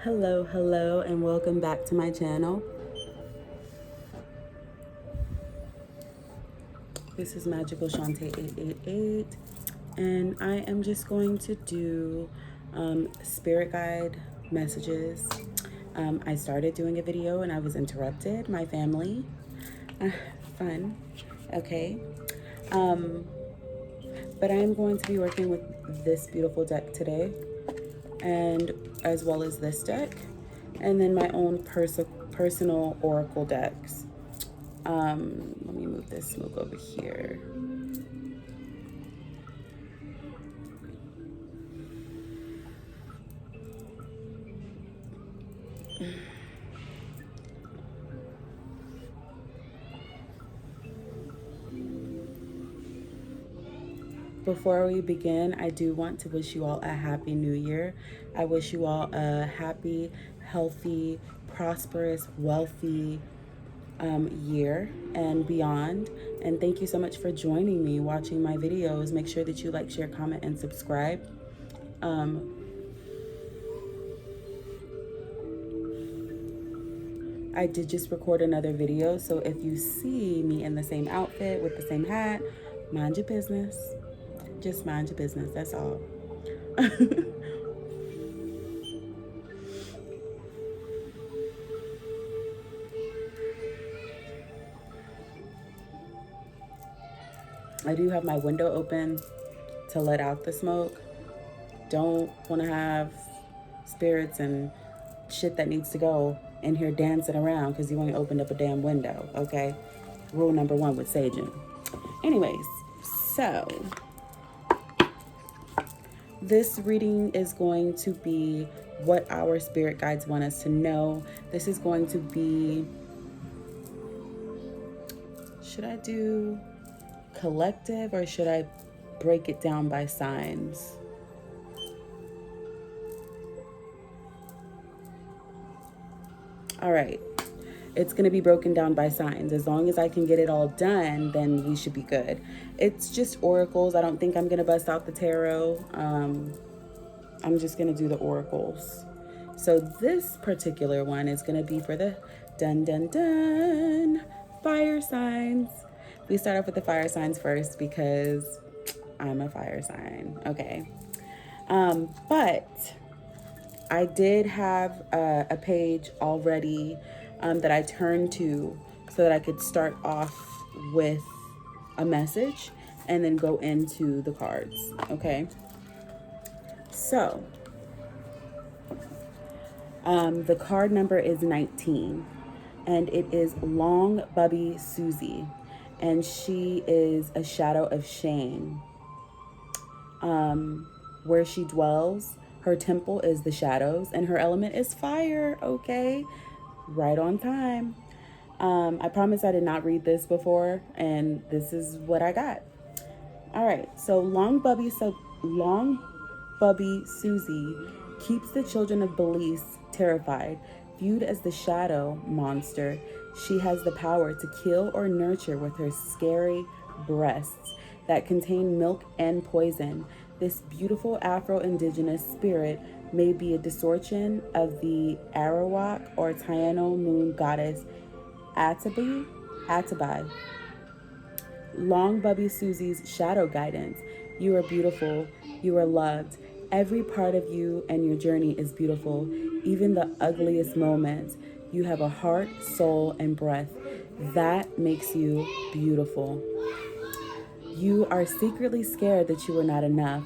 Hello, and welcome back to my channel. This is Magical Shantae 888, and I am just going to do spirit guide messages. I started doing a video and I was interrupted. My family, fun, okay. But I am going to be working with this beautiful deck today, and as well as this deck, and then my own personal oracle decks. Let me move this smoke over here. Before we begin, I do want to wish you all a happy new year. I wish you all a happy, healthy, prosperous, wealthy year and beyond. And thank you so much for joining me, watching my videos. Make sure that you like, share, comment, and subscribe. I did just record another video, so if you see me in the same outfit with the same hat, mind your business. Just mind your business, that's all. I do have my window open to let out the smoke. Don't want to have spirits and shit that needs to go in here dancing around because you only opened up a damn window, okay? Rule number 1 with saging. Anyways, so this reading is going to be what our spirit guides want us to know. This is going to be, should I do collective or should I break it down by signs? All right, it's going to be broken down by signs. As long as I can get it all done, then we should be good. It's just oracles. I don't think I'm going to bust out the tarot. I'm just going to do the oracles. So this particular one is going to be for the fire signs. We start off with the fire signs first because I'm a fire sign. Okay. But I did have a page already that I turned to so that I could start off with a message and then go into the cards. Okay. So the card number is 19, and it is Long Bubby Susie, and she is a shadow of shame. Where she dwells, her temple is the shadows, and her element is fire. Okay, right on time. I promise I did not read this before, and this is what I got. All right, so Long Bubby Susie keeps the children of Belize terrified. Viewed as the shadow monster, she has the power to kill or nurture with her scary breasts that contain milk and poison. This beautiful Afro-Indigenous spirit may be a distortion of the Arawak or Taino moon goddess Atabai. Long Bubby Susie's shadow guidance. You are beautiful. You are loved. Every part of you and your journey is beautiful. Even the ugliest moments. You have a heart, soul, and breath. That makes you beautiful. You are secretly scared that you are not enough.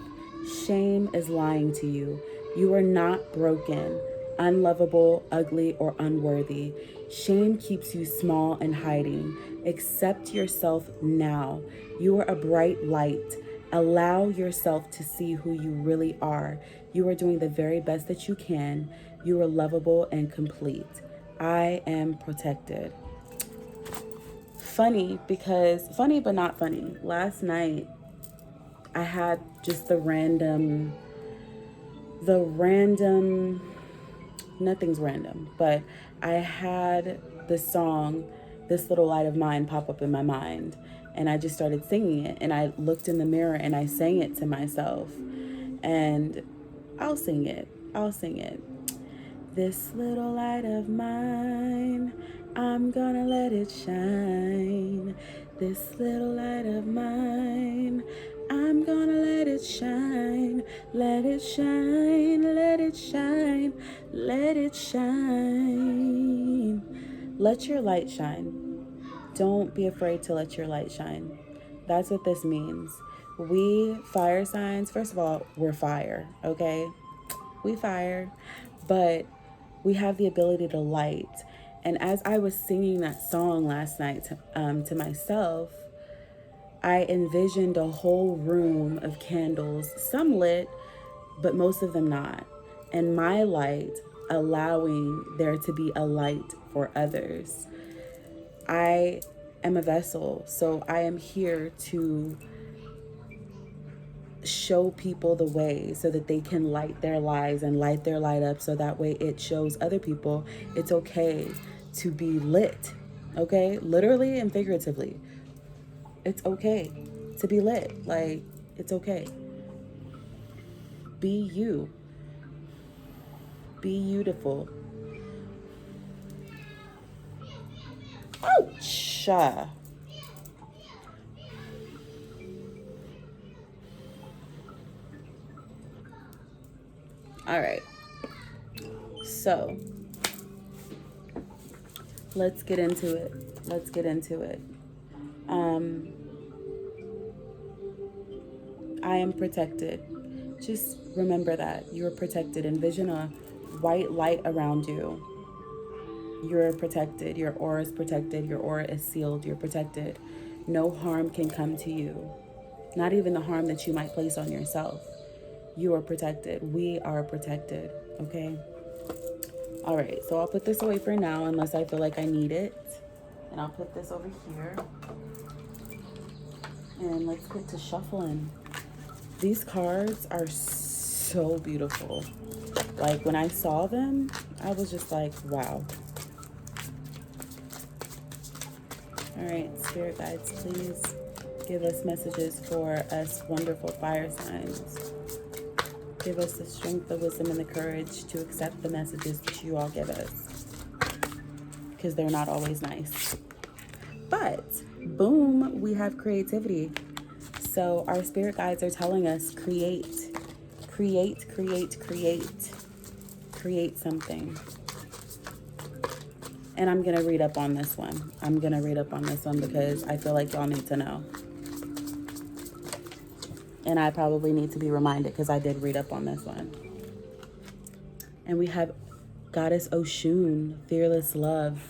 Shame is lying to you. You are not broken, unlovable, ugly, or unworthy. Shame keeps you small and hiding. Accept yourself now. You are a bright light. Allow yourself to see who you really are. You are doing the very best that you can. You are lovable and complete. I am protected. Funny but not funny. Last night, I had just the random, nothing's random, but I had the song, This Little Light of Mine, pop up in my mind. And I just started singing it. And I looked in the mirror and I sang it to myself. And I'll sing it. This little light of mine, I'm gonna let it shine. This little light of mine, I'm gonna let it shine. Let it shine, let it shine, let it shine. Let your light shine. Don't be afraid to let your light shine. That's what this means. We fire signs, first of all, we're fire, okay? We fire, but we have the ability to light. And as I was singing that song last night to myself, I envisioned a whole room of candles, some lit, but most of them not. And my light allowing there to be a light for others. I am a vessel, so I am here to show people the way so that they can light their lives and light their light up, so that way it shows other people it's okay to be lit. Okay, literally and figuratively, it's okay to be lit. Like, it's okay. Be you. Be beautiful. Ouch. All right, so let's get into it. Let's get into it. I am protected. Just remember that you are protected. Envision a white light around you. You're protected. Your aura is protected. Your aura is sealed. You're protected. No harm can come to you. Not even the harm that you might place on yourself. You are protected. We are protected. Okay? All right. So I'll put this away for now unless I feel like I need it. And I'll put this over here. And let's get to shuffling. These cards are so beautiful. Like, when I saw them, I was just like, wow. All right, spirit guides, please give us messages for us wonderful fire signs. Give us the strength, the wisdom, and the courage to accept the messages that you all give us, because they're not always nice. But boom, we have creativity. So our spirit guides are telling us create, create, create, create, create something. And I'm going to read up on this one. I'm going to read up on this one because I feel like y'all need to know. And I probably need to be reminded because I did read up on this one. And we have Goddess Oshun, Fearless Love.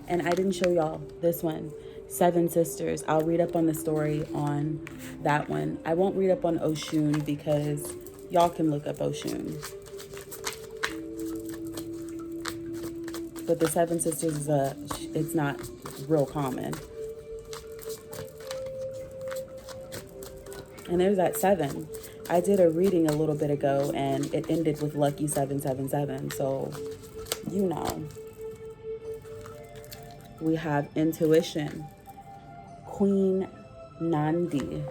And I didn't show y'all this one, Seven Sisters. I'll read up on the story on that one. I won't read up on Oshun because y'all can look up Oshun. But the Seven Sisters it's not real common. And there's that 7. I did a reading a little bit ago and it ended with lucky 777. So, you know. We have Intuition, Queen Nandi.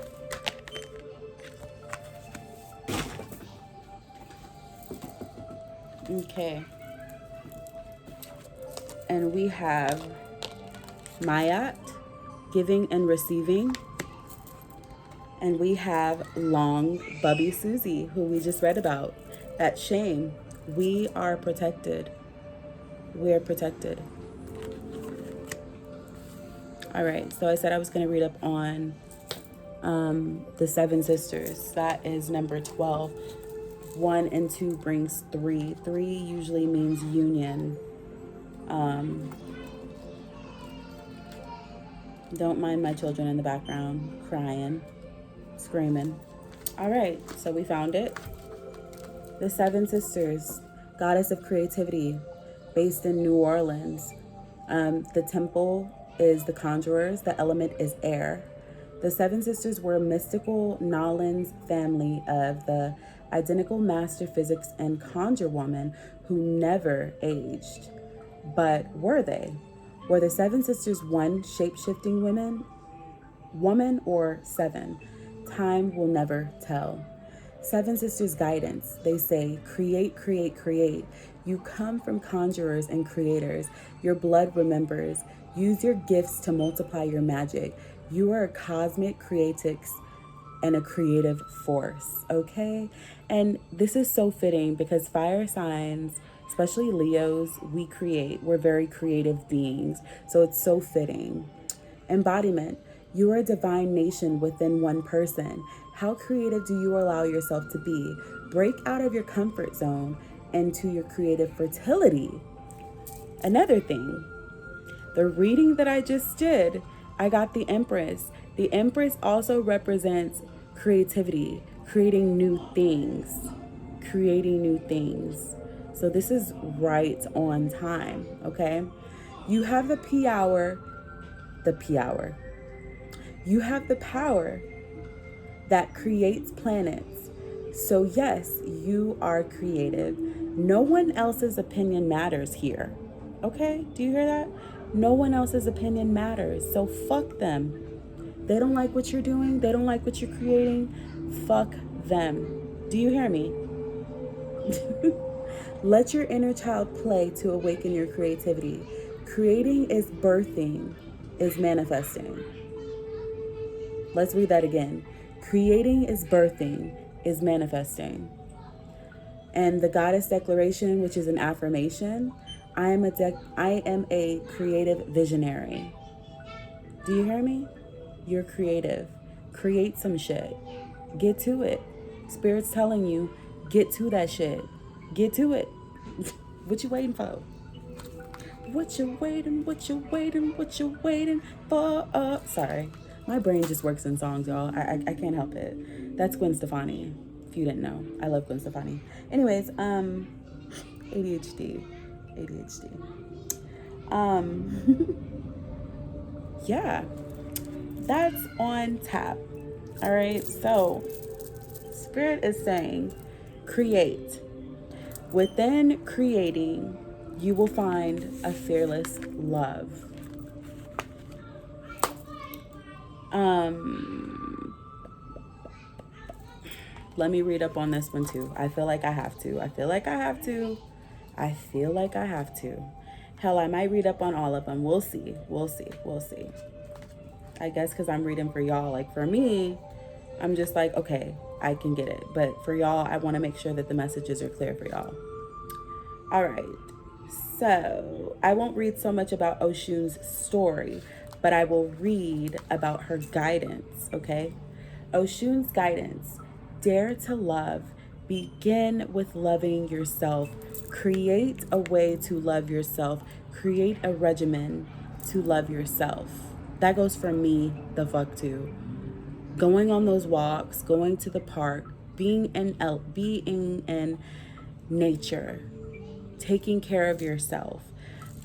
Okay. And we have Mayat, Giving and Receiving. And we have Long Bubby Susie, who we just read about. That's shame. We are protected. We are protected. All right, so I said I was going to read up on the Seven Sisters. That is number 12. 1 and 2 brings 3. 3 usually means union. Don't mind my children in the background crying, screaming. All right, so we found it. The Seven Sisters, goddess of creativity, based in New Orleans. The temple is the conjurers. The element is air. The Seven Sisters were a mystical Nolans family of the identical master physics and conjure woman who never aged. But were they? Were the Seven Sisters one shape-shifting woman or 7? Time will never tell. Seven Sisters guidance. They say, create, create, create. You come from conjurers and creators. Your blood remembers. Use your gifts to multiply your magic. You are a cosmic creatrix and a creative force, okay? And this is so fitting because fire signs, especially Leos, we create. We're very creative beings. So it's so fitting. Embodiment. You are a divine nation within one person. How creative do you allow yourself to be? Break out of your comfort zone into your creative fertility. Another thing, the reading that I just did, I got the Empress. The Empress also represents creativity, creating new things, creating new things. So this is right on time, okay? You have the P hour, the P hour. You have the power that creates planets. So yes, you are creative. No one else's opinion matters here. Okay? Do you hear that? No one else's opinion matters. So fuck them. They don't like what you're doing. They don't like what you're creating. Fuck them. Do you hear me? Let your inner child play to awaken your creativity. Creating is birthing, is manifesting. Let's read that again. Creating is birthing, is manifesting. And the goddess declaration, which is an affirmation, I am a creative visionary. Do you hear me? You're creative. Create some shit. Get to it. Spirit's telling you, get to that shit. Get to it. What you waiting for? What you waiting for? Sorry. My brain just works in songs, y'all. I can't help it. That's Gwen Stefani, if you didn't know. I love Gwen Stefani. Anyways, ADHD. Yeah, that's on tap. All right, so Spirit is saying, create. Within creating, you will find a fearless love. Let me read up on this one too. I feel like I have to. Hell, I might read up on all of them. We'll see. I guess because I'm reading for y'all. Like for me, I'm just like, okay, I can get it. But for y'all, I want to make sure that the messages are clear for y'all. All right. So I won't read so much about Oshun's story, but I will read about her guidance, okay? Oshun's guidance. Dare to love. Begin with loving yourself. Create a way to love yourself. Create a regimen to love yourself. That goes for me the fuck too. Going on those walks, going to the park, being in nature, taking care of yourself.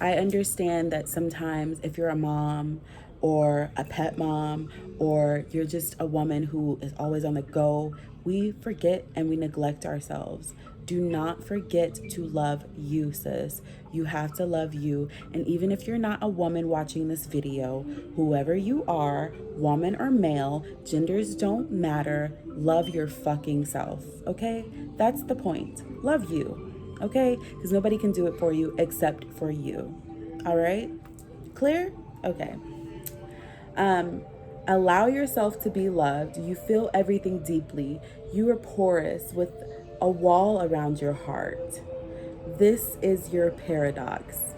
I understand that sometimes if you're a mom or a pet mom or you're just a woman who is always on the go, we forget and we neglect ourselves. Do not forget to love you, sis. You have to love you. And even if you're not a woman watching this video, whoever you are, woman or male, genders don't matter. Love your fucking self, okay? That's the point. Love you. Okay? Because nobody can do it for you except for you. All right? Clear? Okay. Allow yourself to be loved. You feel everything deeply. You are porous with a wall around your heart. This is your paradox.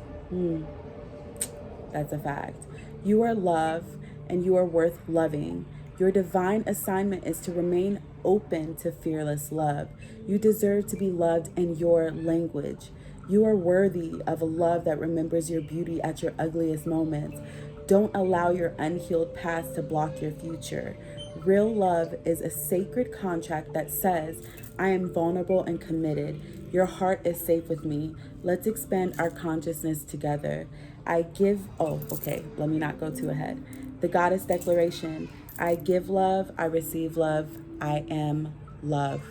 That's a fact. You are love and you are worth loving. Your divine assignment is to remain open to fearless love. You deserve to be loved in your language. You are worthy of a love that remembers your beauty at your ugliest moments. Don't allow your unhealed past to block your future. Real love is a sacred contract that says, I am vulnerable and committed. Your heart is safe with me. Let's expand our consciousness together. Let me not go too ahead. The goddess declaration, I give love, I receive love, I am love.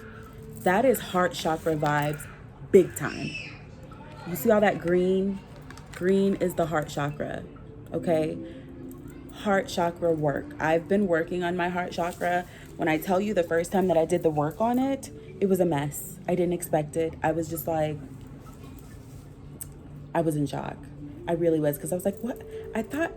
That is heart chakra vibes, big time. You see all that green? Green is the heart chakra, okay? Heart chakra work. I've been working on my heart chakra. When I tell you the first time that I did the work on it, it was a mess. I didn't expect it. I was just like, I was in shock. I really was, because I was like, what? I thought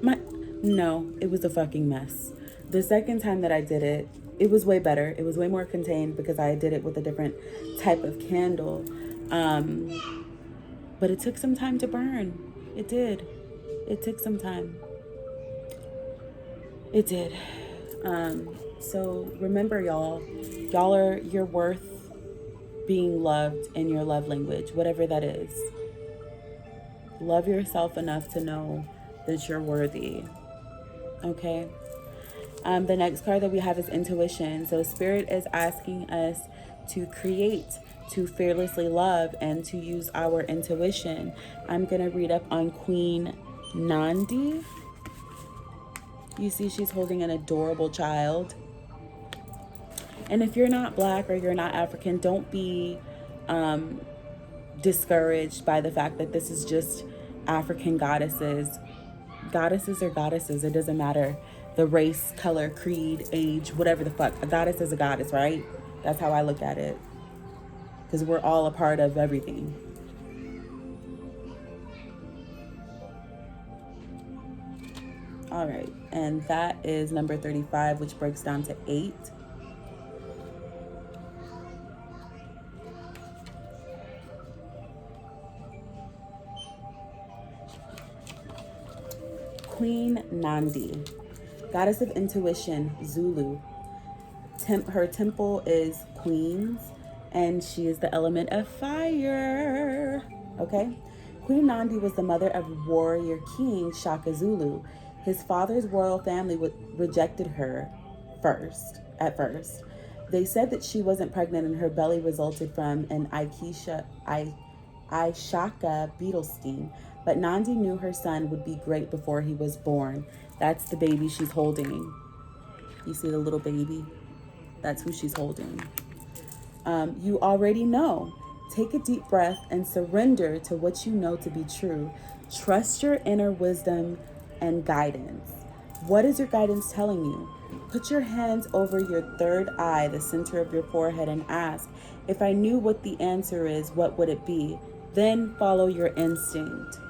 my no, it was a fucking mess. The second time that I did it, it was way better. It was way more contained because I did it with a different type of candle. But it took some time to burn. It did. It took some time. It did. So remember, you're worth being loved in your love language, whatever that is. Love yourself enough to know that you're worthy. Okay. The next card that we have is intuition. So Spirit is asking us to create, to fearlessly love, and to use our intuition. I'm going to read up on Queen Nandi. You see she's holding an adorable child. And if you're not Black or you're not African, don't be discouraged by the fact that this is just African goddesses. Goddesses are goddesses. It doesn't matter the race, color, creed, age, whatever the fuck. A goddess is a goddess, right? That's how I look at it. Because we're all a part of everything. All right. And that is number 35, which breaks down to 8. Queen Nandi, goddess of intuition, Zulu. Her temple is Queen's, and she is the element of fire. Okay? Queen Nandi was the mother of warrior king Shaka Zulu. His father's royal family rejected her at first. They said that she wasn't pregnant and her belly resulted from an Ishaka beetle sting. But Nandi knew her son would be great before he was born. That's the baby she's holding. You see the little baby? That's who she's holding. You already know. Take a deep breath and surrender to what you know to be true. Trust your inner wisdom and guidance. What is your guidance telling you? Put your hands over your third eye, the center of your forehead, and ask, if I knew what the answer is, what would it be? Then follow your instinct.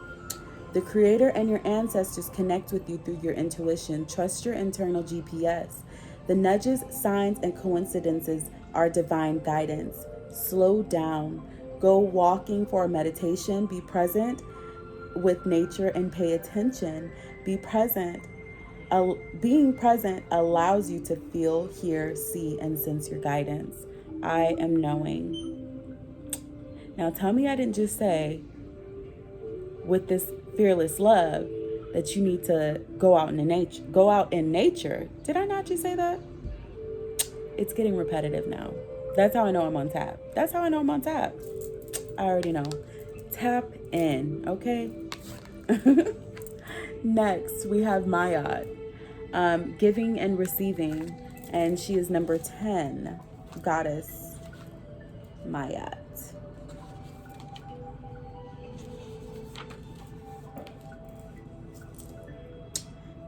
The Creator and your ancestors connect with you through your intuition. Trust your internal GPS. The nudges, signs, and coincidences are divine guidance. Slow down. Go walking for a meditation. Be present with nature and pay attention. Be present. Being present allows you to feel, hear, see, and sense your guidance. I am knowing. Now tell me I didn't just say, with this fearless love, that you need to go out in nature. Did I not just say that? It's getting repetitive now. That's how I know I'm on tap. I already know. Tap in, okay? Next, we have Mayat, giving and receiving, and she is number 10, goddess Mayat.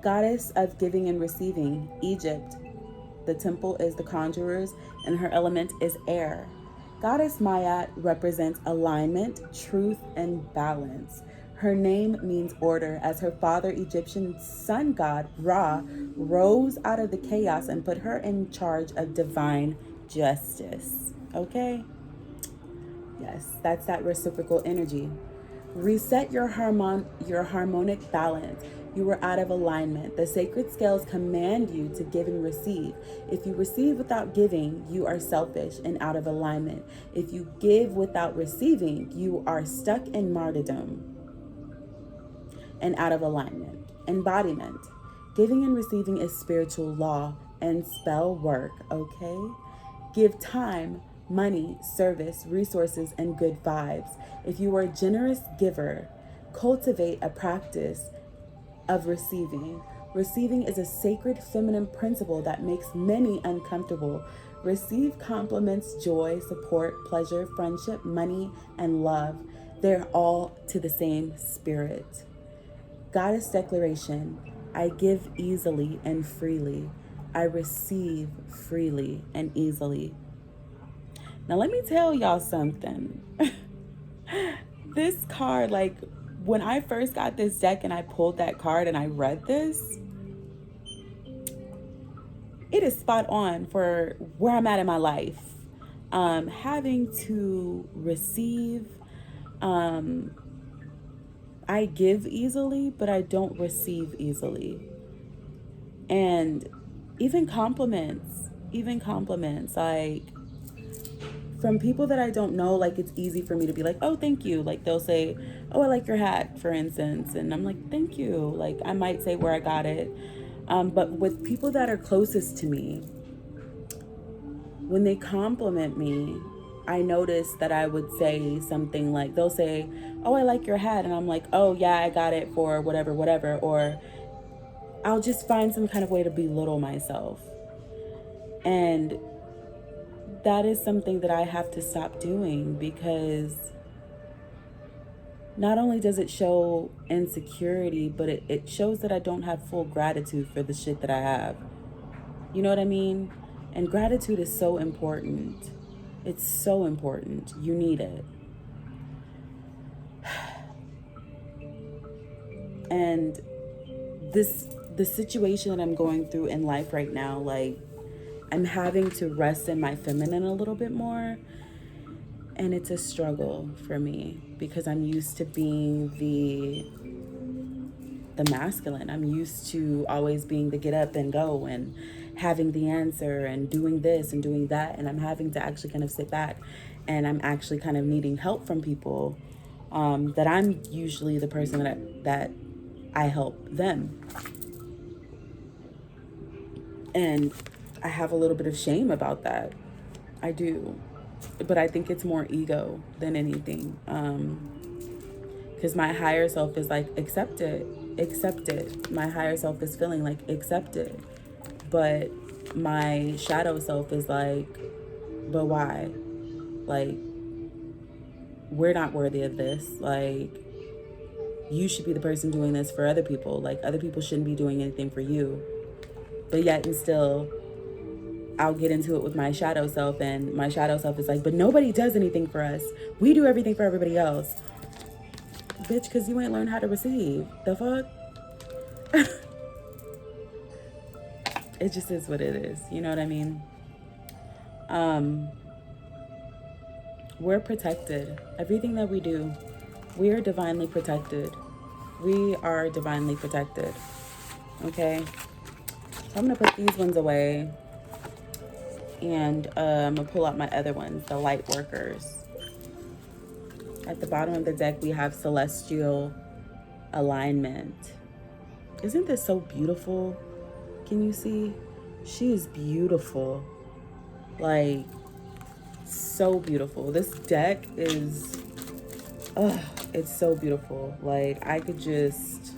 Goddess of giving and receiving, Egypt. The temple is the conjurers, and her element is air. Goddess Mayat represents alignment, truth, and balance. Her name means order, as her father, Egyptian sun god Ra, rose out of the chaos and put her in charge of divine justice. Okay? Yes, that's that reciprocal energy. Reset your harmonic balance. You are out of alignment. The sacred scales command you to give and receive. If you receive without giving, you are selfish and out of alignment. If you give without receiving, you are stuck in martyrdom and out of alignment. Embodiment. Giving and receiving is spiritual law and spell work, okay? Give time, money, service, resources, and good vibes. If you are a generous giver, cultivate a practice of receiving. Receiving is a sacred feminine principle that makes many uncomfortable. Receive compliments, joy, support, pleasure, friendship, money, and love. They're all to the same spirit. Goddess declaration. I give easily and freely. I receive freely and easily. Now let me tell y'all something. this card, like when I first got this deck and I pulled that card and I read this, it is spot on for where I'm at in my life. Having to receive, I give easily, but I don't receive easily. And even compliments, like from people that I don't know, like it's easy for me to be like, oh, thank you. Like they'll say, oh, I like your hat, for instance. And I'm like, thank you. Like I might say where I got it. But with people that are closest to me, when they compliment me, I notice that I would say something like, they'll say, oh, I like your hat. And I'm like, oh, yeah, I got it for whatever, whatever. Or I'll just find some kind of way to belittle myself. And that is something that I have to stop doing, because not only does it show insecurity, but it shows that I don't have full gratitude for the shit that I have. You know what I mean? And gratitude is so important. It's so important. You need it. And the situation that I'm going through in life right now, like I'm having to rest in my feminine a little bit more. And it's a struggle for me because I'm used to being the masculine. I'm used to always being the get up and go and having the answer and doing this and doing that. And I'm having to actually kind of sit back, and I'm actually kind of needing help from people, that I'm usually the person that I help them. And I have a little bit of shame about that. I do. But I think it's more ego than anything. Because my higher self is like, accept it. My higher self is feeling like, accept it. But my shadow self is like, but why? Like, we're not worthy of this. Like, you should be the person doing this for other people. Like, other people shouldn't be doing anything for you. But yet and still, I'll get into it with my shadow self, and my shadow self is like, but nobody does anything for us. We do everything for everybody else. Bitch, because you ain't learned how to receive. The fuck? It just is what it is. You know what I mean? We're protected. Everything that we do, we are divinely protected. We are divinely protected. Okay? So I'm going to put these ones away. And I'm going to pull out my other ones, the light workers. At the bottom of the deck, we have celestial alignment. Isn't this so beautiful? Can you see? She is beautiful. Like, so beautiful. This deck is, it's so beautiful. Like, I could just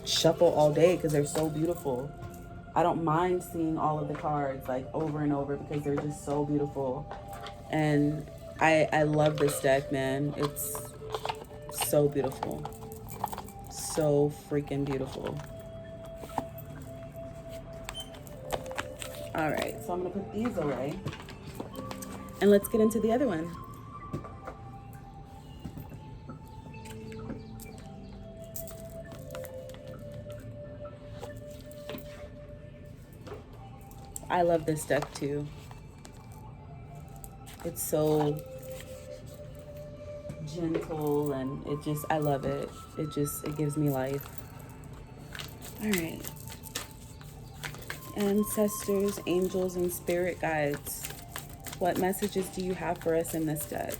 shuffle all day because they're so beautiful. I don't mind seeing all of the cards like over and over because they're just so beautiful. And I love this deck, man. It's so beautiful. So freaking beautiful. All right, so I'm gonna put these away and let's get into the other one. I love this deck too. It's so gentle and I love it. It gives me life. All right. Ancestors, angels, and spirit guides, what messages do you have for us in this deck?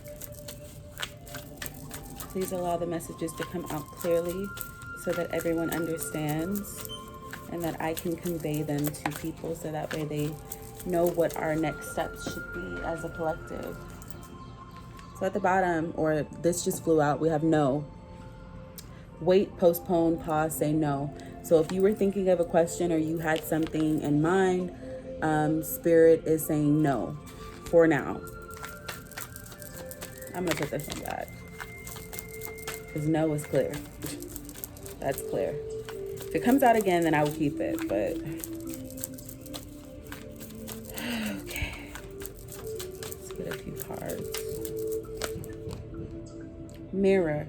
Please allow the messages to come out clearly so that everyone understands and that I can convey them to people so that way they know what our next steps should be as a collective. So at the bottom, or this just flew out, we have no. Wait, postpone, pause, say no. So if you were thinking of a question or you had something in mind, Spirit is saying no for now. I'm going to put this one back because no is clear. That's clear. If it comes out again, then I will keep it, but okay. Let's Mirror,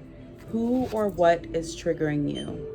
who or what is triggering you?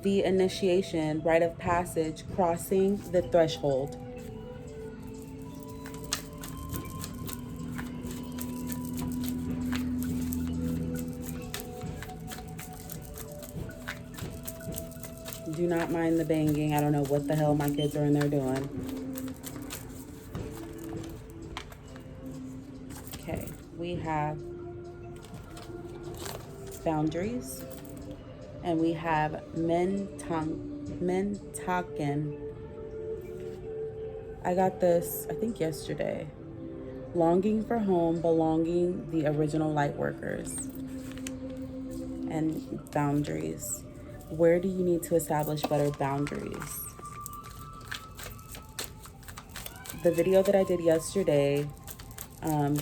The initiation, rite of passage, crossing the threshold. Do not mind the banging. I don't know what the hell my kids are in there doing. Okay, we have boundaries, and we have Mentaken. I got this, I think, yesterday. Longing for home, belonging, the original light workers, and boundaries. Where do you need to establish better boundaries? The video that I did yesterday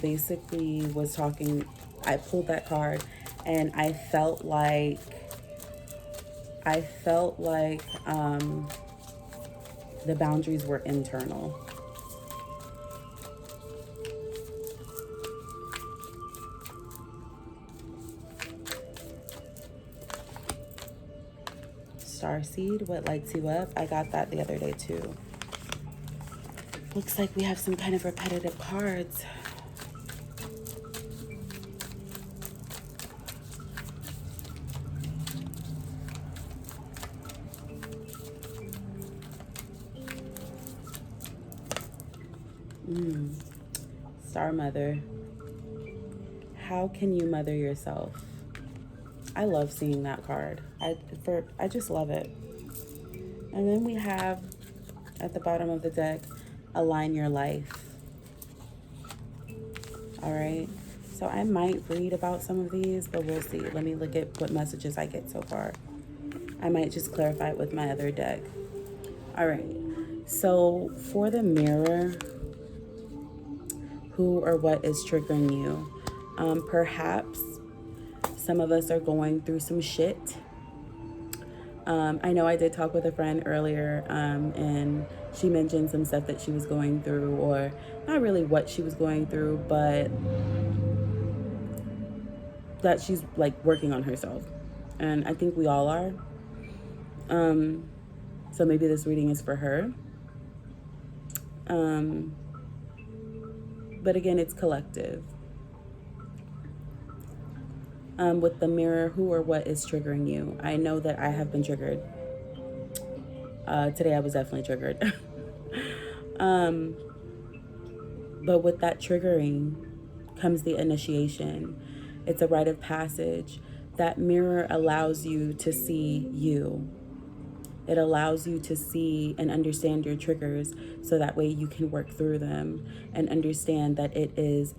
basically was talking, I pulled that card and I felt like the boundaries were internal. Starseed, what lights you up? I got that the other day too. Looks like we have some kind of repetitive cards. Star Mother. How can you mother yourself? I love seeing that card. I just love it. And then we have at the bottom of the deck, align your life. All right. So I might read about some of these, but we'll see. Let me look at what messages I get so far. I might just clarify it with my other deck. All right. So for the mirror, who or what is triggering you? Perhaps some of us are going through some shit. I know I did talk with a friend earlier, and she mentioned some stuff that she was going through, or not really what she was going through, but that she's like working on herself. And I think we all are. So maybe this reading is for her. But again, it's collective. With the mirror, who or what is triggering you? I know that I have been triggered. Today I was definitely triggered. But with that triggering comes the initiation. It's a rite of passage. That mirror allows you to see you. It allows you to see and understand your triggers so that way you can work through them and understand that it's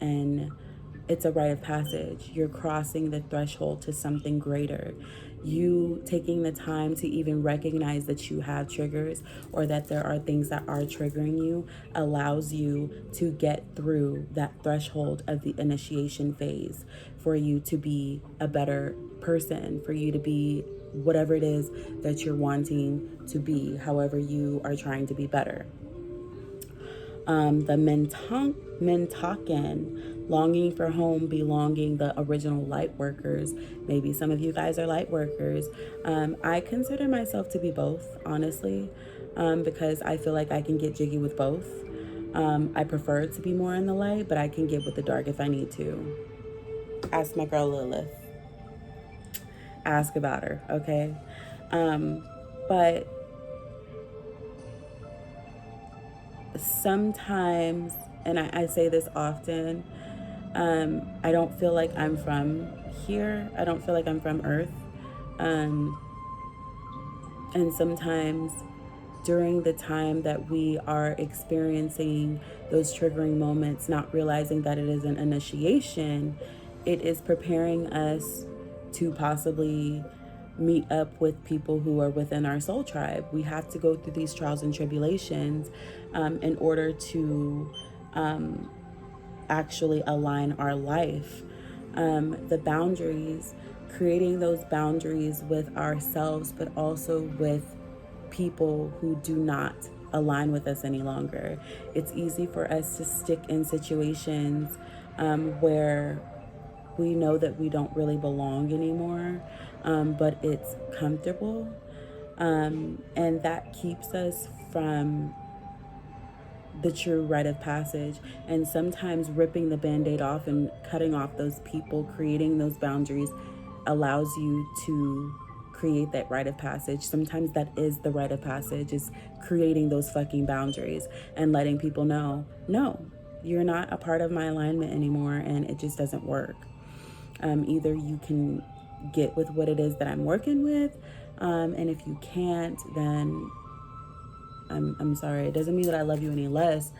a rite of passage. You're crossing the threshold to something greater. You taking the time to even recognize that you have triggers or that there are things that are triggering you allows you to get through that threshold of the initiation phase for you to be a better person, for you to be whatever it is that you're wanting to be, however you are trying to be better. The Mentaken, longing for home, belonging, the original light workers. Maybe some of you guys are light workers. I consider myself to be both, honestly, because I feel like I can get jiggy with both. I prefer to be more in the light, but I can get with the dark if I need to. Ask my girl Lilith. Ask about her, okay? But sometimes, and I say this often, I don't feel like I'm from here. I don't feel like I'm from Earth. And sometimes during the time that we are experiencing those triggering moments, not realizing that it is an initiation, it is preparing us to possibly meet up with people who are within our soul tribe. We have to go through these trials and tribulations in order to actually align our life. The boundaries, creating those boundaries with ourselves, but also with people who do not align with us any longer. It's easy for us to stick in situations where we know that we don't really belong anymore, but it's comfortable. And that keeps us from the true rite of passage. And sometimes ripping the band-aid off and cutting off those people, creating those boundaries, allows you to create that rite of passage. Sometimes that is the rite of passage, is creating those fucking boundaries and letting people know, no, you're not a part of my alignment anymore, and it just doesn't work. Either you can get with what it is that I'm working with, and if you can't, then I'm sorry. It doesn't mean that I love you any less.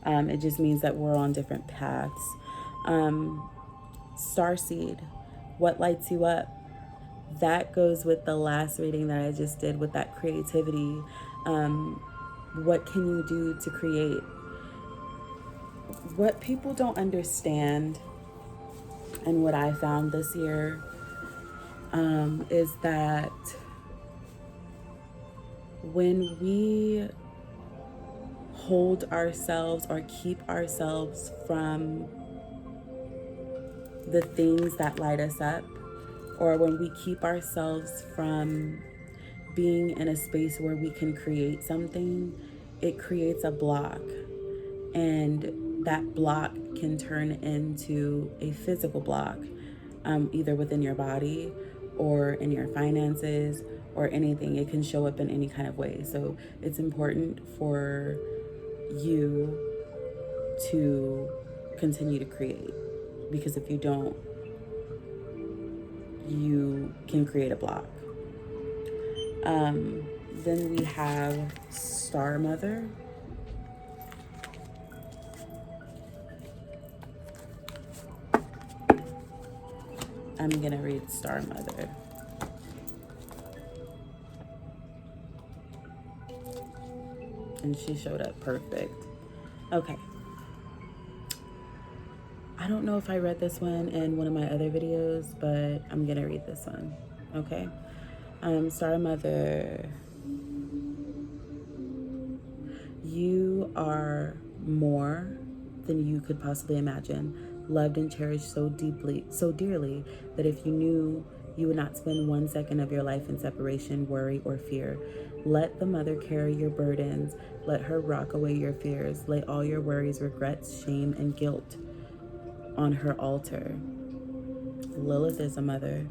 It just means that we're on different paths. Starseed, what lights you up? That goes with the last reading that I just did with that creativity. What can you do to create? What people don't understand, and what I found this year, is that when we hold ourselves or keep ourselves from the things that light us up, or when we keep ourselves from being in a space where we can create something, it creates a block. And that block can turn into a physical block, either within your body or in your finances or anything. It can show up in any kind of way. So it's important for you to continue to create, because if you don't, you can create a block. Then we have Star Mother. I'm gonna read Star Mother. And she showed up perfect. Okay. I don't know if I read this one in one of my other videos, but I'm gonna read this one. Okay. Star Mother, you are more than you could possibly imagine, loved and cherished so deeply, so dearly, that if you knew, you would not spend 1 second of your life in separation, worry, or fear. Let the mother carry your burdens. Let her rock away your fears. Lay all your worries, regrets, shame, and guilt on her altar. Lilith is a mother.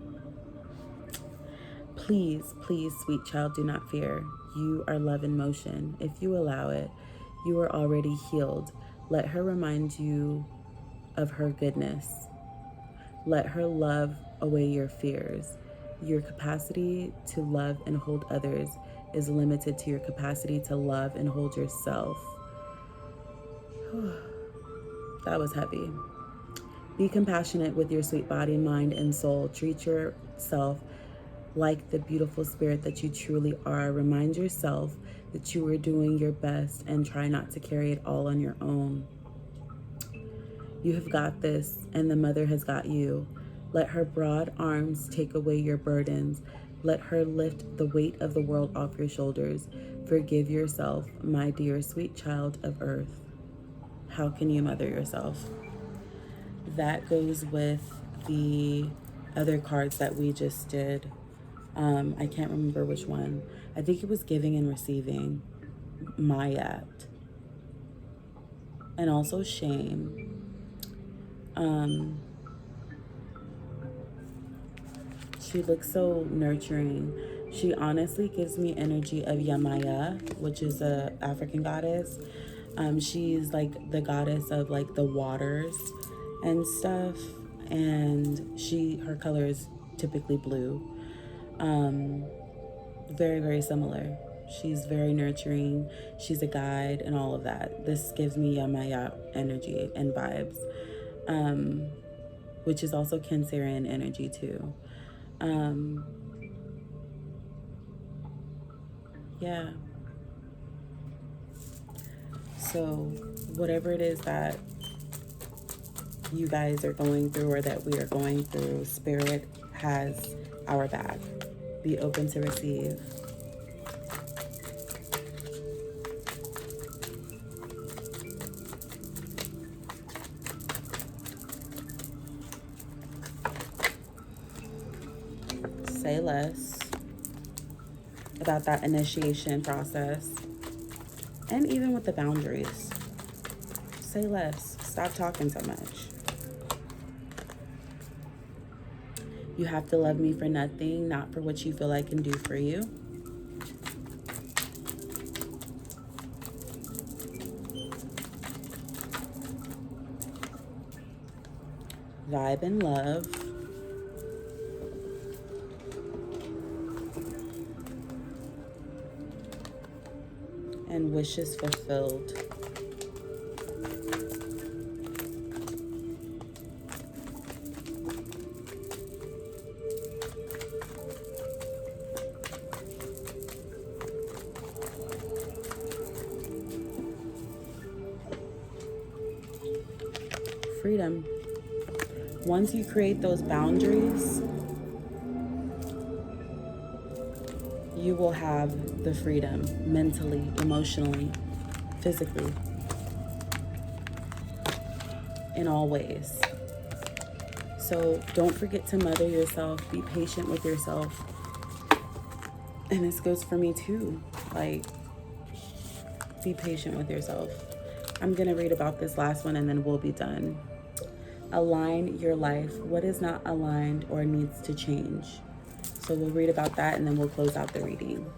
Please, please, sweet child, do not fear. You are love in motion. If you allow it, you are already healed. Let her remind you of her goodness. Let her love away your fears. Your capacity to love and hold others is limited to your capacity to love and hold yourself. That was heavy. Be compassionate with your sweet body, mind, and soul. Treat yourself like the beautiful spirit that you truly are. Remind yourself that you are doing your best and try not to carry it all on your own. You have got this, and the mother has got you. Let her broad arms take away your burdens. Let her lift the weight of the world off your shoulders. Forgive yourself, my dear sweet child of earth. How can you mother yourself? That goes with the other cards that we just did. I can't remember which one. I think it was giving and receiving, Mayat, and also shame. She looks so nurturing. She honestly gives me energy of Yamaya, which is a African goddess. She's like the goddess of like the waters and stuff, and her color is typically blue. Very, very similar. She's very nurturing. She's a guide and all of that. This gives me Yamaya energy and vibes, um, which is also Cancerian energy too. Yeah. So whatever it is that you guys are going through or that we are going through, Spirit has our back. Be open to receive. Say less about that initiation process. And even with the boundaries, say less. Stop talking so much. You have to love me for nothing, not for what you feel I can do for you. Vibe and love. And wishes fulfilled. Freedom. Once you create those boundaries, you will have the freedom mentally, emotionally, physically, in all ways. So don't forget to mother yourself. Be patient with yourself. And this goes for me too. Like, be patient with yourself. I'm going to read about this last one and then we'll be done. Align your life. What is not aligned or needs to change? So we'll read about that and then we'll close out the reading.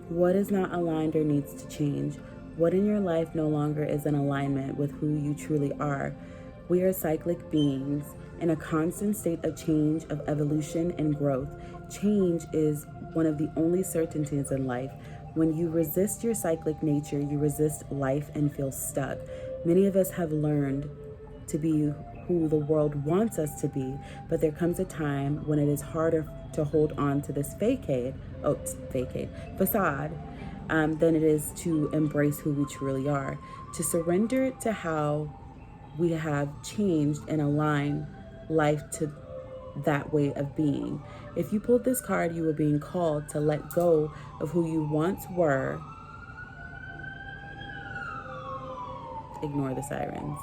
What is not aligned or needs to change? What in your life no longer is in alignment with who you truly are? We are cyclic beings in a constant state of change, of evolution and growth. Change is one of the only certainties in life. When you resist your cyclic nature, you resist life and feel stuck. Many of us have learned to be who the world wants us to be, but there comes a time when it is harder to hold on to this facade than it is to embrace who we truly are, to surrender to how we have changed and align life to that way of being. If you pulled this card, you were being called to let go of who you once were. Ignore the sirens.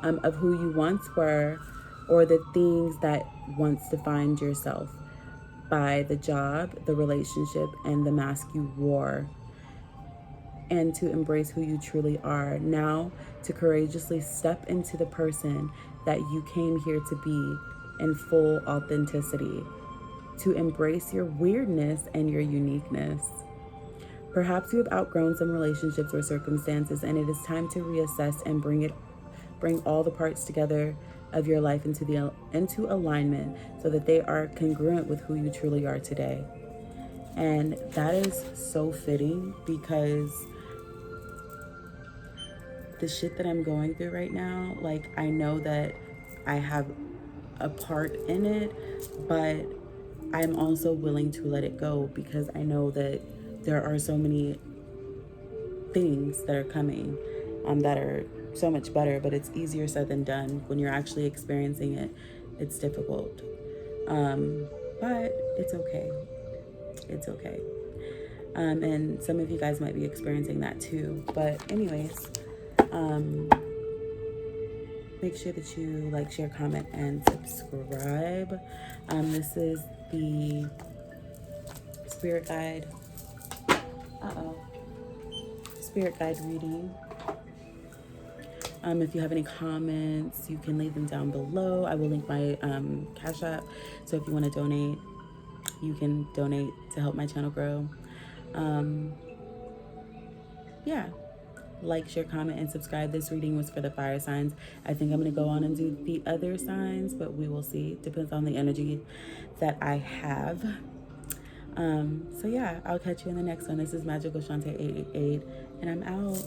Of who you once were, or the things that once defined yourself by the job, the relationship, and the mask you wore, and to embrace who you truly are. Now, to courageously step into the person that you came here to be in full authenticity, to embrace your weirdness and your uniqueness. Perhaps you have outgrown some relationships or circumstances, and it is time to reassess and bring all the parts together of your life into alignment so that they are congruent with who you truly are today. And that is so fitting because the shit that I'm going through right now, like, I know that I have a part in it, but I'm also willing to let it go because I know that there are so many things that are coming that are so much better, but it's easier said than done. When you're actually experiencing it, it's difficult. But it's okay. It's okay. And some of you guys might be experiencing that too. But anyways, make sure that you like, share, comment, and subscribe. This is the spirit guide. Spirit guide reading. If you have any comments, you can leave them down below. I will link my Cash App. So if you want to donate, you can donate to help my channel grow. Yeah. Like, share, comment, and subscribe. This reading was for the fire signs. I think I'm going to go on and do the other signs, but we will see. Depends on the energy that I have. So yeah, I'll catch you in the next one. This is Magical Shantae 888, and I'm out.